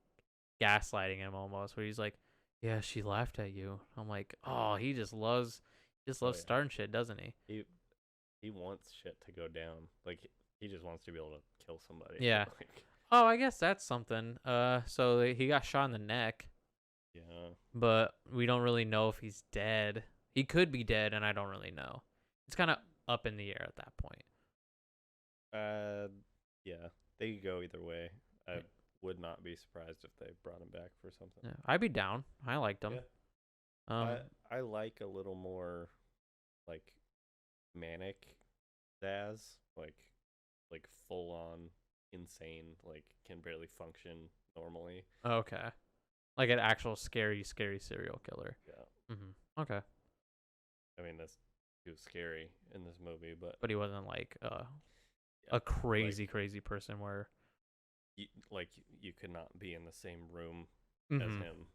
gaslighting him almost, where he's like, yeah, she laughed at you. I'm like, oh, he just loves yeah. starting shit, doesn't he? He wants shit to go down. Like he just wants to be able to kill somebody. Yeah. Like, Oh, I guess that's something. So he got shot in the neck, yeah. but we don't really know if he's dead. He could be dead, and I don't really know. It's kind of up in the air at that point. Yeah. They could go either way. I Yeah. would not be surprised if they brought him back for something. Yeah, I'd be down. I liked him. Yeah. I like a little more like manic Zaz, like full on insane, like can barely function normally. Okay. Like an actual scary serial killer. Yeah. Okay. I mean he was scary in this movie, but But he wasn't like yeah, a crazy person where you could not be in the same room as Mhm. him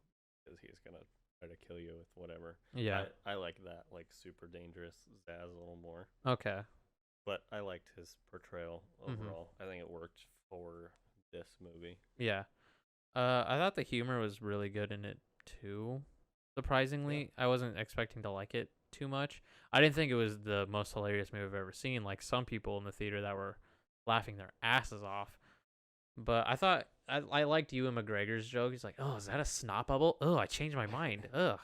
because he's gonna try to kill you with whatever. Yeah. I like that, like super dangerous Zaz a little more. Okay. But I liked his portrayal Mhm. overall. I think it worked for this movie. Yeah. I thought the humor was really good in it too. Surprisingly, I wasn't expecting to like it too much. I didn't think it was the most hilarious movie I've ever seen. Like some people in the theater that were laughing their asses off. But I thought I liked Ewan McGregor's joke. He's like, "Oh, is that a snot bubble? Oh, I changed my mind. Ugh,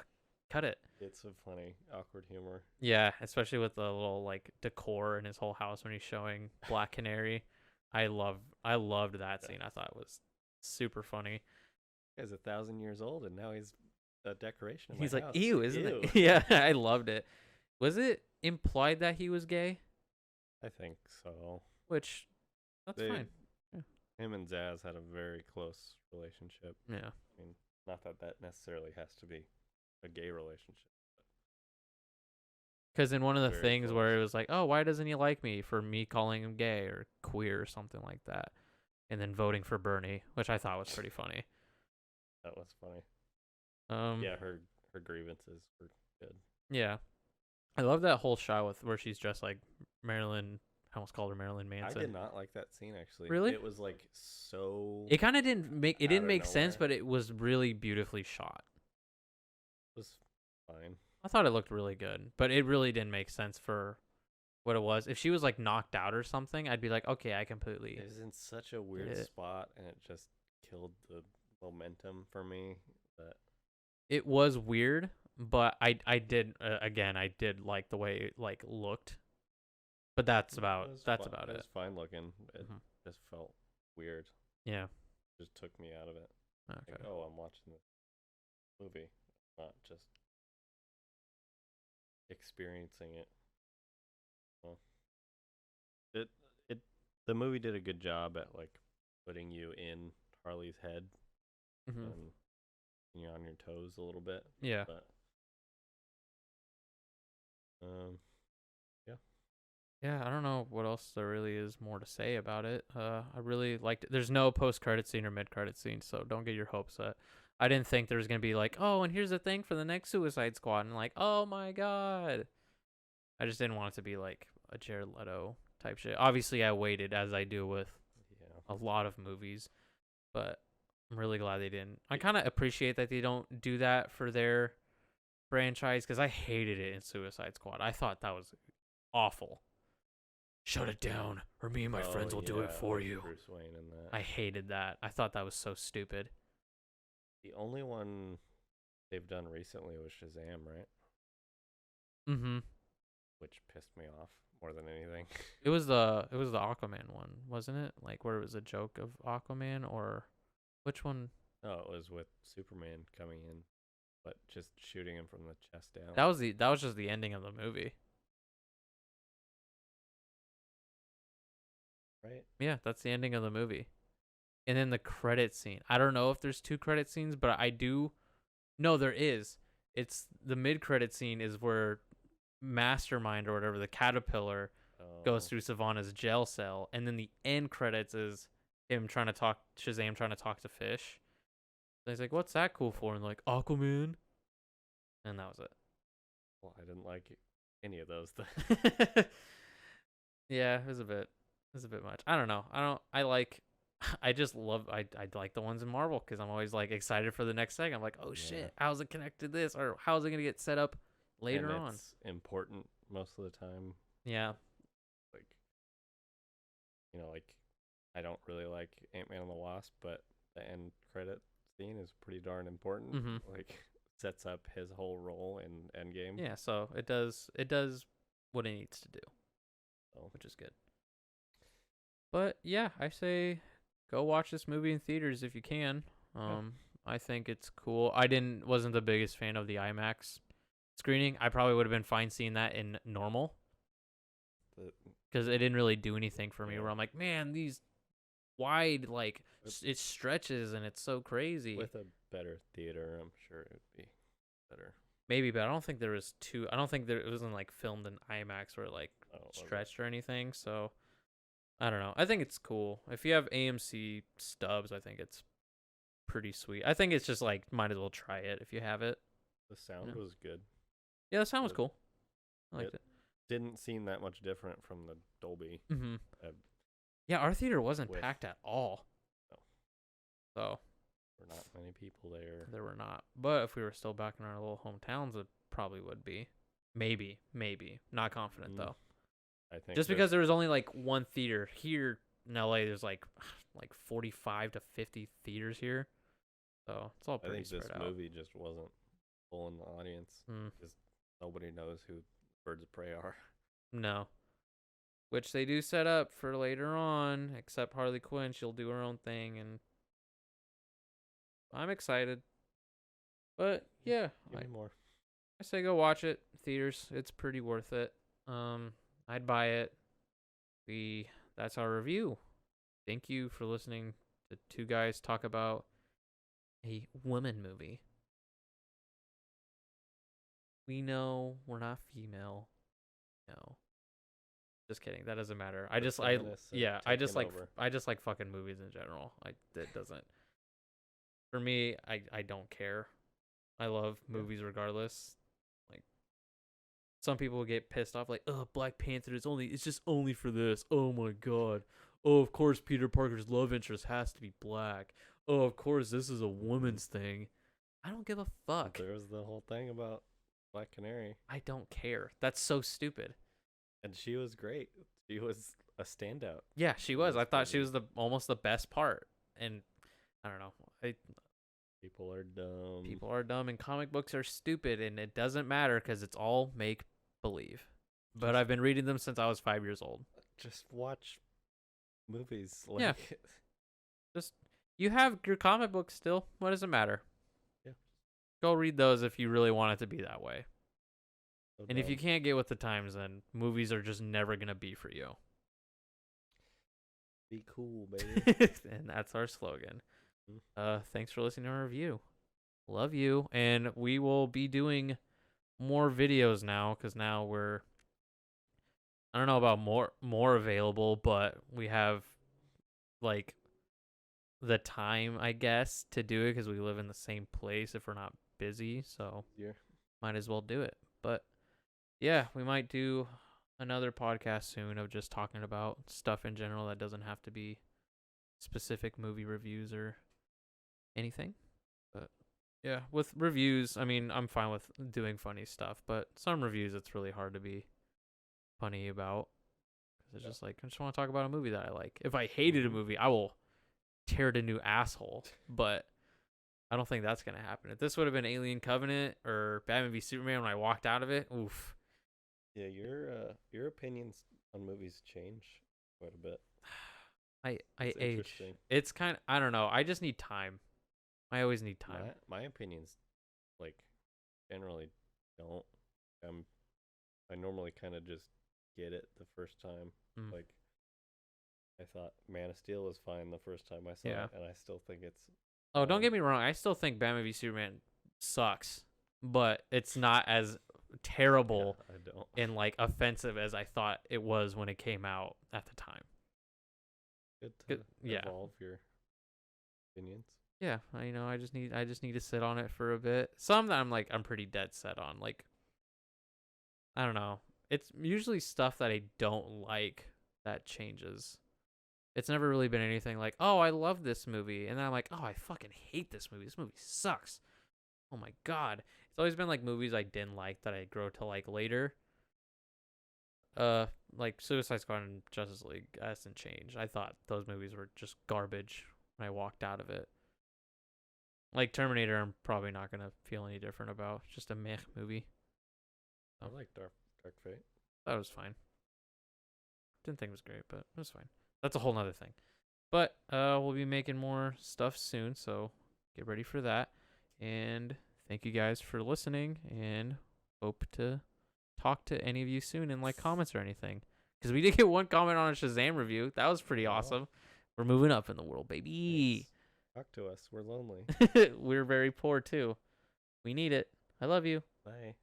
cut it." It's some funny, awkward humor. Yeah, especially with the little like decor in his whole house when he's showing Black Canary. I loved that scene. I thought it was super funny. Guy's 1,000 years old, and now he's a decoration in He's my like, house. "Ew, isn't Ew. it?" Yeah, I loved it. Was it implied that he was gay? I think so. Which, that's fine. Yeah. Him and Zaz had a very close relationship. Yeah. I mean, not that that necessarily has to be a gay relationship. Because in one of the Very things close. where it was like, "Oh, why doesn't he like me for me calling him gay or queer or something like that?" And then voting for Bernie, which I thought was pretty funny. That was funny. Yeah, her grievances were good. Yeah. I love that whole shot with where she's dressed like Marilyn. I almost called her Marilyn Manson. I did not like that scene actually. Really? It was like so. It kind of didn't of make sense, nowhere. but it was really beautifully shot. It was fine. I thought it looked really good, but it really didn't make sense for what it was. If she was like knocked out or something, I'd be like, okay, I completely. It was in such a weird it. spot, and it just killed the momentum for me. That It was weird, but I did again I did like the way it like looked. But that's about it was it. was fine looking. It Mhm. just felt weird. Yeah. Just took me out of it. Okay. Like, oh, I'm watching this movie, not just experiencing it. Well, it the movie did a good job at like putting you in Harley's head Mhm. and you're on your toes a little bit. Yeah. But yeah. Yeah, I don't know what else there really is more to say about it. I really liked it. There's no post-credit scene or mid-credit scene, so don't get your hopes up. I didn't think there was going to be like, "Oh, and here's the thing for the next Suicide Squad." And like, "Oh my god." I just didn't want it to be like a Jared Leto type shit. Obviously, I waited as I do with Yeah. a lot of movies, but I'm really glad they didn't. I kind of appreciate that they don't do that for their franchise because I hated it in Suicide Squad. I thought that was awful. Shut it down, or me and my friends will do it for you. Bruce Wayne in that. I hated that. I thought that was so stupid. The only one they've done recently was Shazam, right? Mm-hmm. Which pissed me off more than anything. It was the Aquaman one, wasn't it? Like where it was a joke of Aquaman, or which one? No, it was with Superman coming in, but just shooting him from the chest down. That was just the ending of the movie. Right? Yeah, that's the ending of the movie. And then the credit scene. I don't know if there's two credit scenes, but I do. No, there is. It's the mid-credit scene is where Mastermind or whatever, the caterpillar, goes through Savannah's jail cell, and then the end credits is him trying to talk Shazam trying to talk to Fish. And he's like, "What's that cool for?" And like, "Aquaman." And that was it. Well, I didn't like any of those. Yeah, it was a bit much. I don't know. I just love I like the ones in Marvel because I'm always like excited for the next thing. I'm like, oh shit, how's it connected to this, or how's it gonna get set up later and on? It's important most of the time. Yeah. Like, like I don't really like Ant-Man and the Wasp, but the end credit scene is pretty darn important. Mhm. Like, sets up his whole role in Endgame. Yeah. So it does what it needs to do, which is good. But yeah, I say go watch this movie in theaters if you can. I think it's cool. Wasn't the biggest fan of the IMAX screening. I probably would have been fine seeing that in normal because it didn't really do anything for me. Where I'm like, man, these wide, like it stretches and it's so crazy. With a better theater, I'm sure it would be better. Maybe, but I don't think there was two. I don't think it wasn't like filmed in IMAX or like stretched or anything. So I don't know. I think it's cool. If you have AMC stubs, I think it's pretty sweet. I think it's just like might as well try it if you have it. The sound Yeah. was good. Yeah, the sound was Good. cool. I liked it. Didn't seem that much different from the Dolby. Mm-hmm. Uh, Yeah, our theater wasn't with- packed at all. No. So There were not many people there. there were not. But if we were still back in our little hometowns, it probably would be. Maybe. Not confident though. I think Just because there was only like one theater here in LA, there's like 45 to 50 theaters here, so it's all I pretty think this spread out. movie just wasn't full in the audience because nobody knows who Birds of Prey are. No, which they do set up for later on. Except Harley Quinn, she'll do her own thing, and I'm excited. But yeah, Give me more. I say go watch it theaters. It's pretty worth it. I'd buy it. That's our review. Thank you for listening to two guys talk about a woman movie. We know we're not female. No. Just kidding. That doesn't matter. I just like fucking movies in general. It doesn't. For me, I don't care. I love movies regardless. Like some people get pissed off like, "Oh, Black Panther it's just only for this." Oh my god. Oh, of course Peter Parker's love interest has to be black. Oh, of course this is a woman's thing. I don't give a fuck. There was the whole thing about Black Canary. I don't care. That's so stupid. And she was great. She was a standout. Yeah, she was. I This thought she movie. was almost the best part. And I don't know. People are dumb. People are dumb and comic books are stupid, and it doesn't matter because it's all make believe. But I've been reading them since I was 5 years old. Just watch movies. Yeah. You have your comic book still. What does it matter? Yeah. Go read those if you really want it to be that way. So And if you dumb. can't get with the times, then movies are just never going to be for you. Be cool, baby. And that's our slogan. Mhm. Thanks for listening to our review. Love you. And we will be doing more videos now because now I don't know about more available, but we have like the time, I guess, to do it because we live in the same place if we're not busy. So Yeah. might as well do it. But yeah, we might do another podcast soon of just talking about stuff in general that doesn't have to be specific movie reviews or anything. But yeah, with reviews, I mean, I'm fine with doing funny stuff, but some reviews it's really hard to be funny about. 'Cause it's just like, I just want to talk about a movie that I like. If I hated a movie, I will tear it a new asshole. But I don't think that's going to happen. If this would have been Alien Covenant or Batman v Superman when I walked out of it, oof. Yeah, your opinions on movies change quite a bit. I It's age. interesting. It's kind of, I don't know. I just need time. I always need time. My opinions, like, generally don't. I normally kind of just get it the first time. Mm. Like, I thought Man of Steel was fine the first time I saw Yeah. it, and I still think it's. Oh, don't get me wrong. I still think Batman v Superman sucks, but it's not as terrible I don't. and like offensive as I thought it was when it came out at the time. Good to Good- yeah. evolve your opinions. Yeah, I just need to sit on it for a bit. Some that I'm pretty dead set on. Like, I don't know. It's usually stuff that I don't like that changes. It's never really been anything like, oh, I love this movie, and then I'm like, oh, I fucking hate this movie. This movie sucks. Oh my god. It's always been like movies I didn't like that I grow to like later. Like Suicide Squad and Justice League, that hasn't changed. I thought those movies were just garbage when I walked out of it. Like Terminator, I'm probably not gonna feel any different about. It's just a meh movie. I like Dark Fate. That was fine. Didn't think it was great, but it was fine. That's a whole nother thing. But we'll be making more stuff soon, so get ready for that. And thank you guys for listening, and hope to talk to any of you soon and like comments or anything. Because we did get one comment on a Shazam review. That was pretty awesome. We're moving up in the world, baby. Talk to us. We're lonely. We're very poor too. We need it. I love you. Bye.